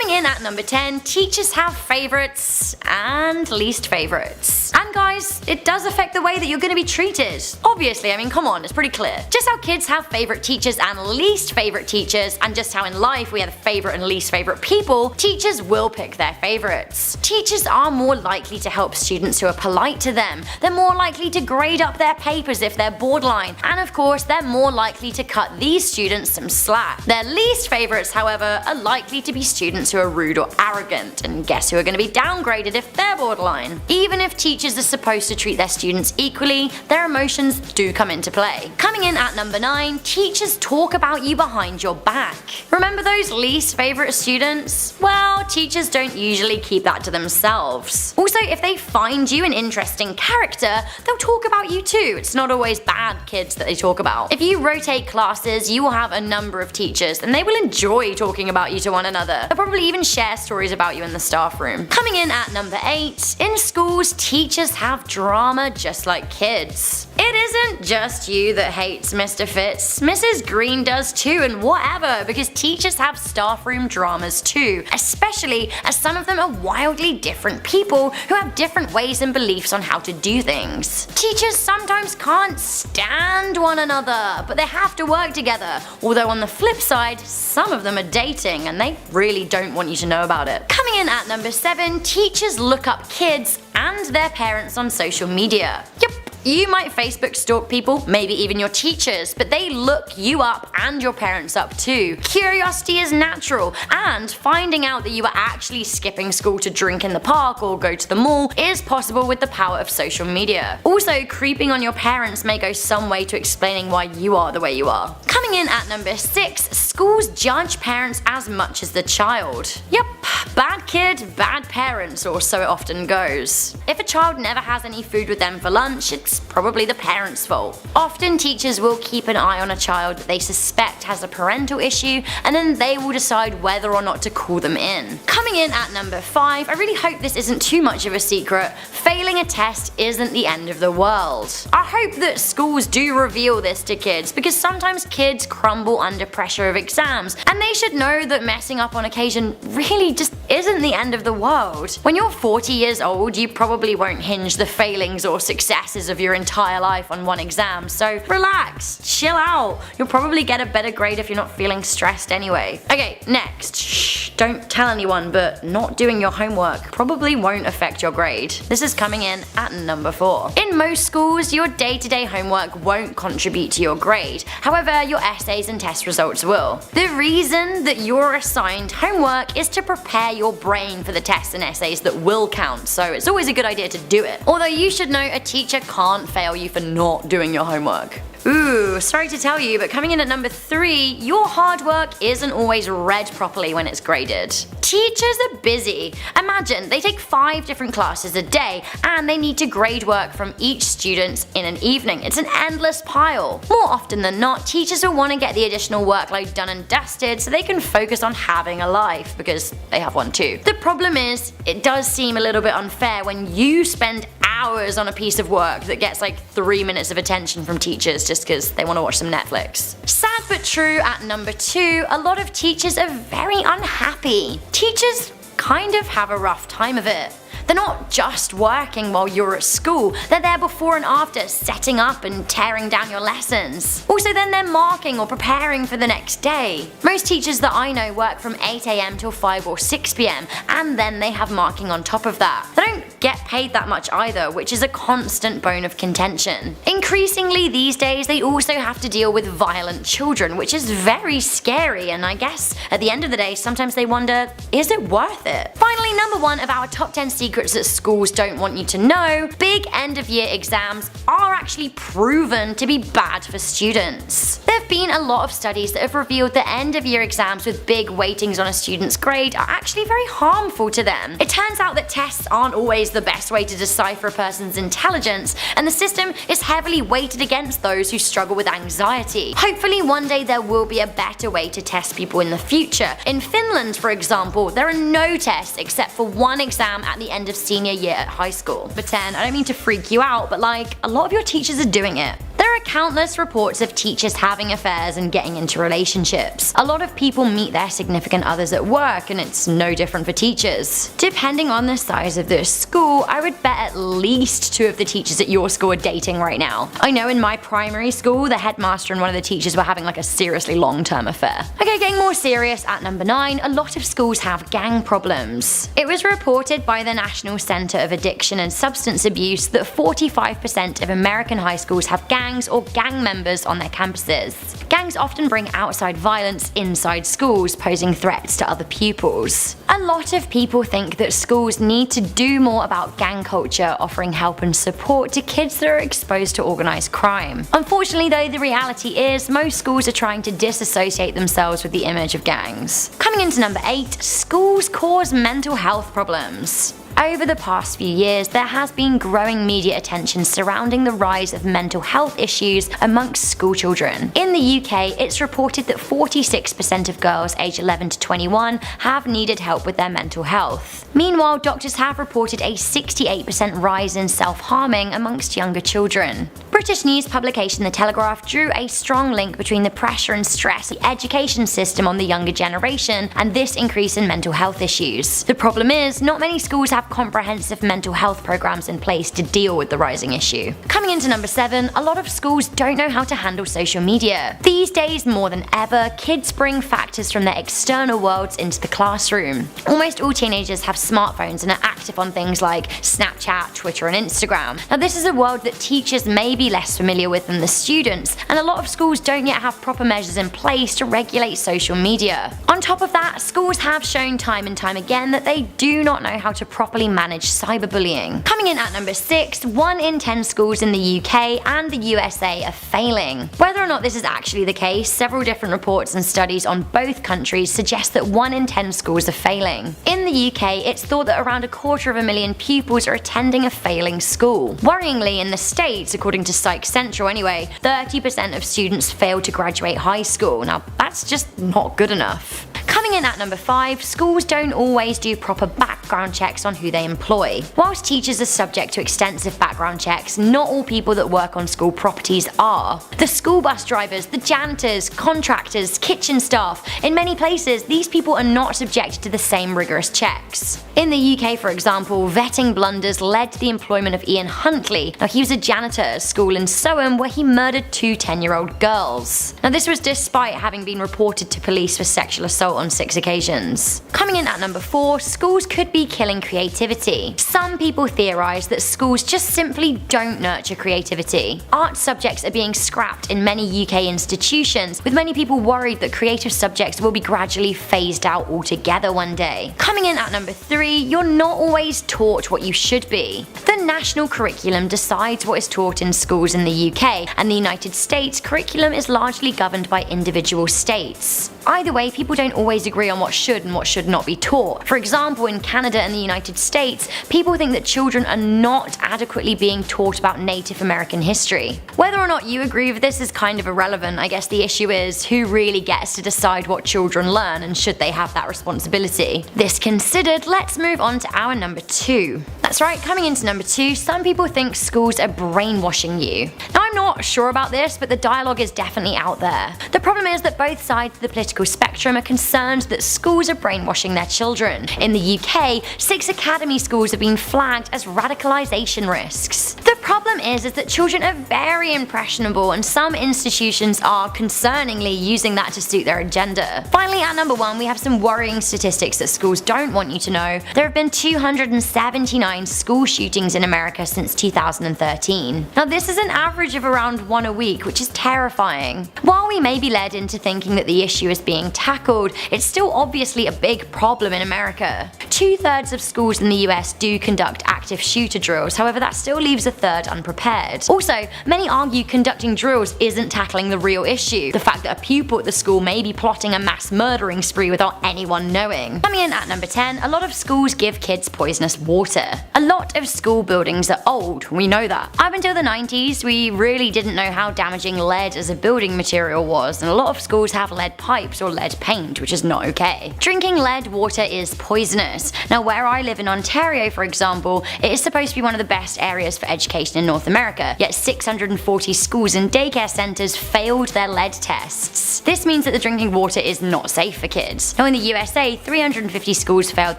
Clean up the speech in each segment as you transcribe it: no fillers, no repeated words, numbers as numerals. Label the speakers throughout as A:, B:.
A: Coming in at number 10, teachers have favorites and least favorites. And guys, it does affect the way that you're going to be treated. Obviously, I mean, come on, it's pretty clear. Just how kids have favorite teachers and least favorite teachers, and just how in life we have favorite and least favorite people, teachers will pick their favorites. Teachers are more likely to help students who are polite to them. They're more likely to grade up their papers if they're borderline, and of course, they're more likely to cut these students some slack. Their least favorites, however, are likely to be students who are rude or arrogant, and guess who are going to be downgraded if they're borderline. Even if teachers are supposed to treat their students equally, their emotions do come into play. Coming in at number 9, teachers talk about you behind your back. Remember those least favorite students? Well, teachers don't usually keep that to themselves. Also, if they find you an interesting character, they'll talk about you too. It's not always bad kids that they talk about. If you rotate classes, you will have a number of teachers, and they will enjoy talking about you to one another. They'll probably even share stories about you in the staff room. Coming in at number 8, in schools, teachers have drama just like kids. It isn't just you that hates Mr. Fitz. Mrs. Green does too, and whatever, because teachers have staff room dramas too, especially as some of them are wildly different people who have different ways and beliefs on how to do things. Teachers sometimes can't stand one another, but they have to work together, although on the flip side, some of them are dating and they really don't want you to know about it. Coming in at number 7, teachers look up kids and their parents on social media. Yep. You might Facebook stalk people, maybe even your teachers, but they look you up and your parents up too. Curiosity is natural, and finding out that you are actually skipping school to drink in the park or go to the mall is possible with the power of social media. Also, creeping on your parents may go some way to explaining why you are the way you are. Coming in at number 6, schools judge parents as much as the child. Yep, bad kid, bad parents, or so it often goes. If a child never has any food with them for lunch, it's probably the parents' fault. Often teachers will keep an eye on a child that they suspect has a parental issue, and then they will decide whether or not to call them in. Coming in at number 5, I really hope this isn't too much of a secret, failing a test isn't the end of the world. I hope that schools do reveal this to kids, because sometimes kids crumble under pressure of exams, and they should know that messing up on occasion really just isn't the end of the world. When you're 40 years old, you probably won't hinge the failings or successes of your entire life on one exam, so relax, chill out. You'll probably get a better grade if you're not feeling stressed anyway. Okay, next. Shh, don't tell anyone, but not doing your homework probably won't affect your grade. This is coming in at number 4. In most schools, your day-to-day homework won't contribute to your grade. However, your essays and test results will. The reason that you're assigned homework is to prepare your brain for the tests and essays that will count, so it's always a good idea to do it. Although you should know a teacher can't fail you for not doing your homework. Ooh, sorry to tell you, but coming in at number 3, your hard work isn't always read properly when it's graded. Teachers are busy. Imagine, they take 5 different classes a day, and they need to grade work from each student in an evening. It's an endless pile. More often than not, teachers will want to get the additional workload done and dusted so they can focus on having a life, because they have one too. The problem is, it does seem a little bit unfair when you spend hours on a piece of work that gets like 3 minutes of attention from teachers just because they want to watch some Netflix. Sad but true, at number 2, a lot of teachers are very unhappy. Teachers kind of have a rough time of it. They're not just working while you're at school, they're there before and after, setting up and tearing down your lessons. Also, then they're marking or preparing for the next day. Most teachers that I know work from 8 AM till 5 or 6 PM, and then they have marking on top of that. They don't get paid that much either, which is a constant bone of contention. Increasingly these days, they also have to deal with violent children, which is very scary, and I guess at the end of the day, sometimes they wonder, is it worth it? Finally, number 1 of our top 10 secrets that schools don't want you to know, big end of year exams are actually proven to be bad for students. There have been a lot of studies that have revealed that end of year exams with big weightings on a student's grade are actually very harmful to them. It turns out that tests aren't always the best way to decipher a person's intelligence, and the system is heavily weighted against those who struggle with anxiety. Hopefully one day there will be a better way to test people in the future. In Finland, for example, there are no tests except for one exam at the end of senior year at high school. But then, I don't mean to freak you out, but like, a lot of your teachers are doing it. There There are countless reports of teachers having affairs and getting into relationships. A lot of people meet their significant others at work, and it's no different for teachers. Depending on the size of the school, I would bet at least 2 of the teachers at your school are dating right now. I know in my primary school, the headmaster and one of the teachers were having like a seriously long-term affair. Okay, getting more serious, at number 9, a lot of schools have gang problems. It was reported by the National Center of Addiction and Substance Abuse that 45% of American high schools have gangs or gang members on their campuses. Gangs often bring outside violence inside schools, posing threats to other pupils. A lot of people think that schools need to do more about gang culture, offering help and support to kids that are exposed to organized crime. Unfortunately though, the reality is most schools are trying to disassociate themselves with the image of gangs. Coming into number 8, schools cause mental health problems. Over the past few years, there has been growing media attention surrounding the rise of mental health issues amongst school children. In the UK, it's reported that 46% of girls aged 11 to 21 have needed help with their mental health. Meanwhile, doctors have reported a 68% rise in self-harming amongst younger children. British news publication The Telegraph drew a strong link between the pressure and stress of the education system on the younger generation and this increase in mental health issues. The problem is, not many schools have comprehensive mental health programs in place to deal with the rising issue. Coming into number 7, a lot of schools don't know how to handle social media. These days, more than ever, kids bring factors from their external worlds into the classroom. Almost all teenagers have smartphones and are active on things like Snapchat, Twitter, and Instagram. Now, this is a world that teachers may be less familiar with than the students, and a lot of schools don't yet have proper measures in place to regulate social media. On top of that, schools have shown time and time again that they do not know how to properly manage cyberbullying. Coming in at number 6, 1 in 10 schools in the UK and the USA are failing. Whether or not this is actually the case, several different reports and studies on both countries suggest that 1 in 10 schools are failing. In the UK, it's thought that around 250,000 pupils are attending a failing school. Worryingly, in the States, according to Psych Central anyway, 30% of students fail to graduate high school. Now, that's just not good enough. Coming in at number 5, schools don't always do proper background checks on who they employ. Whilst teachers are subject to extensive background checks, not all people that work on school properties are. The school bus drivers, the janitors, contractors, kitchen staff, in many places these people are not subjected to the same rigorous checks. In the UK, for example, vetting blunders led to the employment of Ian Huntley. Now, he was a janitor at a school in Soham where he murdered 2 10-year-old girls. Now, this was despite having been reported to police for sexual assault on 6 occasions. Coming in at number 4, schools could be killing creativity. Some people theorise that schools just simply don't nurture creativity. Art subjects are being scrapped in many UK institutions, with many people worried that creative subjects will be gradually phased out altogether one day. Coming in at number 3, you're not always taught what you should be. The national curriculum decides what is taught in schools in the UK, and the United States curriculum is largely governed by individual states. Either way, people don't always agree on what should and what should not be taught. For example, in Canada and the United States, people think that children are not adequately being taught about Native American history. Whether or not you agree with this is kind of irrelevant. I guess the issue is who really gets to decide what children learn and should they have that responsibility. This considered, let's move on to our number 2. That's right, coming into number 2, some people think schools are brainwashing you. Now, I'm not sure about this, but the dialogue is definitely out there. The problem is that both sides of the political spectrum are concerned that schools are brainwashing their children. In the UK, 6 academy schools have been flagged as radicalisation risks. The problem is that children are very impressionable, and some institutions are concerningly using that to suit their agenda. Finally, at number 1, we have some worrying statistics that schools don't want you to know. There have been 279 school shootings in America since 2013. Now, this is an average of around 1 a week, which is terrifying. While we may be led into thinking that the issue is being tackled, it's still obviously a big problem in America. 2/3 of schools in the US do conduct active shooter drills, however that still leaves a third unprepared. Also, many argue conducting drills isn't tackling the real issue, the fact that a pupil at the school may be plotting a mass murdering spree without anyone knowing. Coming in at number 10, a lot of schools give kids poisonous water. A lot of school buildings are old, we know that. Up until the 90s, we really didn't know how damaging lead as a building material was, and a lot of schools have lead pipes or lead paint, which is not okay. Drinking lead water is poisonous, is. Now, where I live in Ontario, for example, it is supposed to be one of the best areas for education in North America, yet 640 schools and daycare centers failed their lead tests. This means that the drinking water is not safe for kids. Now, in the USA, 350 schools failed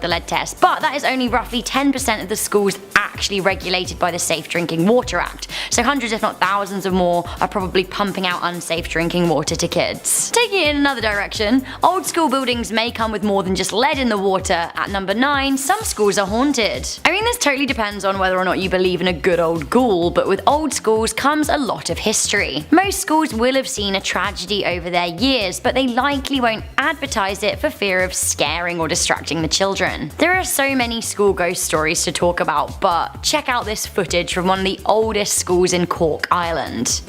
A: the lead test, but that is only roughly 10% of the schools actually regulated by the Safe Drinking Water Act, so hundreds if not thousands of more are probably pumping out unsafe drinking water to kids. Taking it in another direction, old school buildings may come with more than just lead in the water. At number 9, some schools are haunted. I mean, this totally depends on whether or not you believe in a good old ghoul, but with old schools comes a lot of history. Most schools will have seen a tragedy over their years, but they likely won't advertise it for fear of scaring or distracting the children. There are so many school ghost stories to talk about, but check out this footage from one of the oldest schools in Cork Island.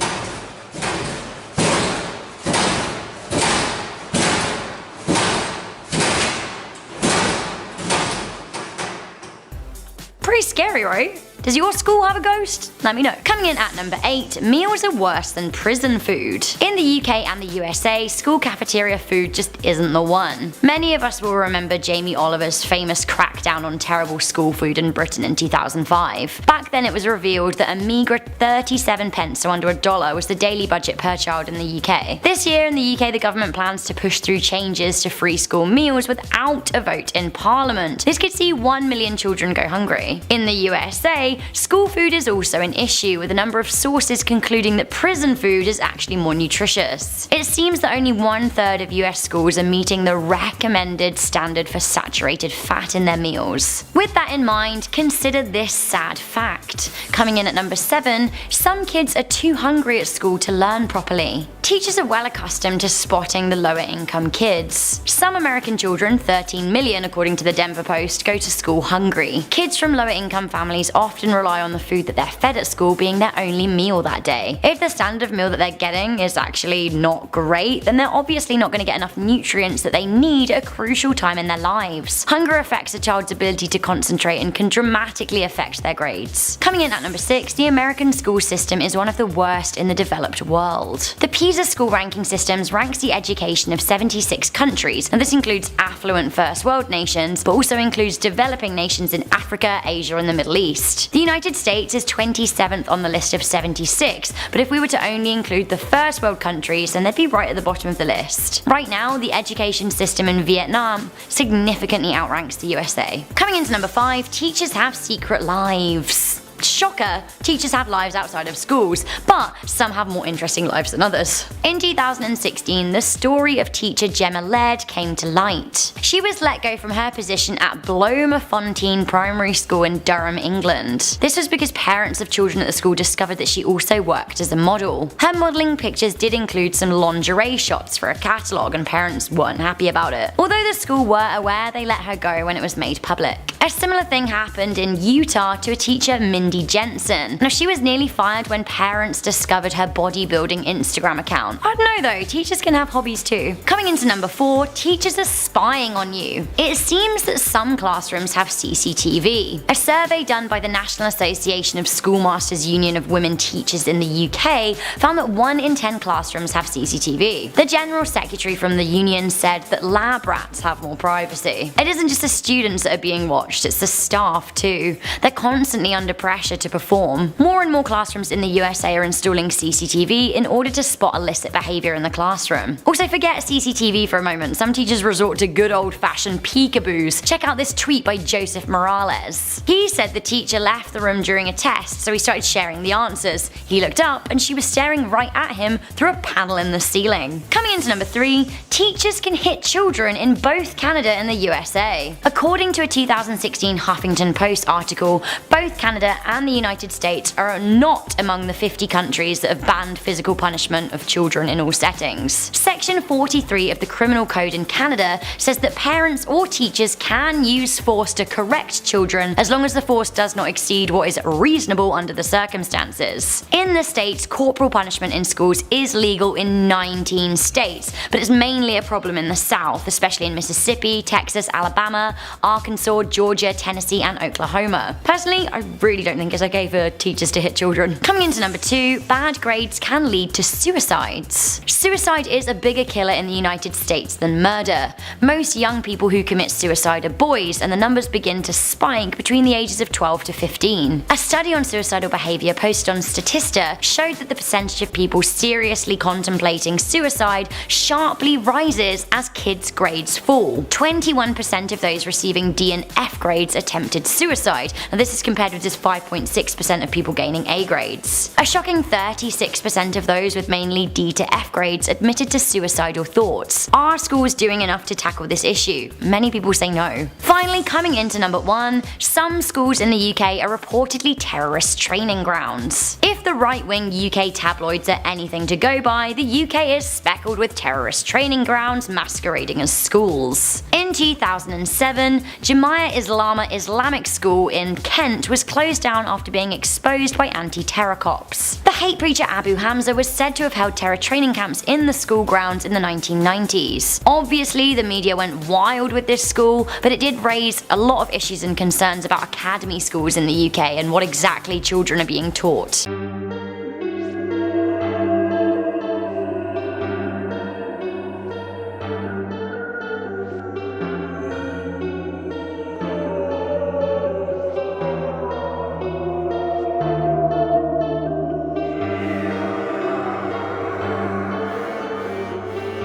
A: Pretty scary, right? Does your school have a ghost? Let me know. Coming in at number 8, meals are worse than prison food. In the UK and the USA, school cafeteria food just isn't the one. Many of us will remember Jamie Oliver's famous crackdown on terrible school food in Britain in 2005. Back then it was revealed that a meagre 37 pence, so under $1, was the daily budget per child in the UK. This year in the UK, the government plans to push through changes to free school meals without a vote in Parliament. This could see 1 million children go hungry. In the USA, school food is also an issue, with a number of sources concluding that prison food is actually more nutritious. It seems that only 1/3 of US schools are meeting the recommended standard for saturated fat in their meals. With that in mind, consider this sad fact. Coming in at number 7, some kids are too hungry at school to learn properly. Teachers are well accustomed to spotting the lower income kids. Some American children, 13 million according to the Denver Post, go to school hungry. Kids from lower income families often rely on the food that they're fed at school being their only meal that day. If the standard of meal that they're getting is actually not great, then they're obviously not going to get enough nutrients that they need at a crucial time in their lives. Hunger affects a child's ability to concentrate and can dramatically affect their grades. Coming in at number 6, the American school system is one of the worst in the developed world. The PISA school ranking systems ranks the education of 76 countries, and this includes affluent first world nations, but also includes developing nations in Africa, Asia, and the Middle East. The United States is 27th on the list of 76, but if we were to only include the first world countries, then they'd be right at the bottom of the list. Right now, the education system in Vietnam significantly outranks the USA. Coming into number 5, teachers have secret lives. Shocker, teachers have lives outside of schools, but some have more interesting lives than others. In 2016, the story of teacher Gemma Laird came to light. She was let go from her position at Bloemfontein Primary School in Durham, England. This was because parents of children at the school discovered that she also worked as a model. Her modelling pictures did include some lingerie shots for a catalogue, and parents weren't happy about it. Although the school were aware, they let her go when it was made public. A similar thing happened in Utah to a teacher, Mindy Jensen. Now, she was nearly fired when parents discovered her bodybuilding Instagram account. I don't know though, teachers can have hobbies too. Coming into number 4, teachers are spying on you. It seems that some classrooms have CCTV. A survey done by the National Association of Schoolmasters Union of Women Teachers in the UK found that 1 in 10 classrooms have CCTV. The General Secretary from the union said that lab rats have more privacy. It isn't just the students that are being watched, it's the staff too. They're constantly under pressure to perform. More and more classrooms in the USA are installing CCTV in order to spot illicit behaviour in the classroom. Also, forget CCTV for a moment. Some teachers resort to good old-fashioned peekaboos. Check out this tweet by Joseph Morales. He said the teacher left the room during a test, so he started sharing the answers. He looked up and she was staring right at him through a panel in the ceiling. Coming into number 3, teachers can hit children in both Canada and the USA. According to a 2016 Huffington Post article, both Canada and the United States are not among the 50 countries that have banned physical punishment of children in all settings. Section 43 of the Criminal Code in Canada says that parents or teachers can use force to correct children as long as the force does not exceed what is reasonable under the circumstances. In the States, corporal punishment in schools is legal in 19 states, but it's mainly a problem in the South, especially in Mississippi, Texas, Alabama, Arkansas, Georgia, Georgia, Tennessee, and Oklahoma. Personally, I really don't think it's okay for teachers to hit children. Coming into number 2, bad grades can lead to suicides. Suicide is a bigger killer in the United States than murder. Most young people who commit suicide are boys, and the numbers begin to spike between the ages of 12 to 15. A study on suicidal behavior posted on Statista showed that the percentage of people seriously contemplating suicide sharply rises as kids' grades fall. 21% of those receiving D and F grades attempted suicide, and this is compared with just 5.6% of people gaining A grades. A shocking 36% of those with mainly D to F grades admitted to suicidal thoughts. Are schools doing enough to tackle this issue? Many people say no. Finally, coming into number 1, some schools in the UK are reportedly terrorist training grounds. If the right-wing UK tabloids are anything to go by, the UK is speckled with terrorist training grounds masquerading as schools. In 2007, Jamia Islamic School in Kent was closed down after being exposed by anti-terror cops. The hate preacher Abu Hamza was said to have held terror training camps in the school grounds in the 1990s. Obviously, the media went wild with this school, but it did raise a lot of issues and concerns about academy schools in the UK and what exactly children are being taught.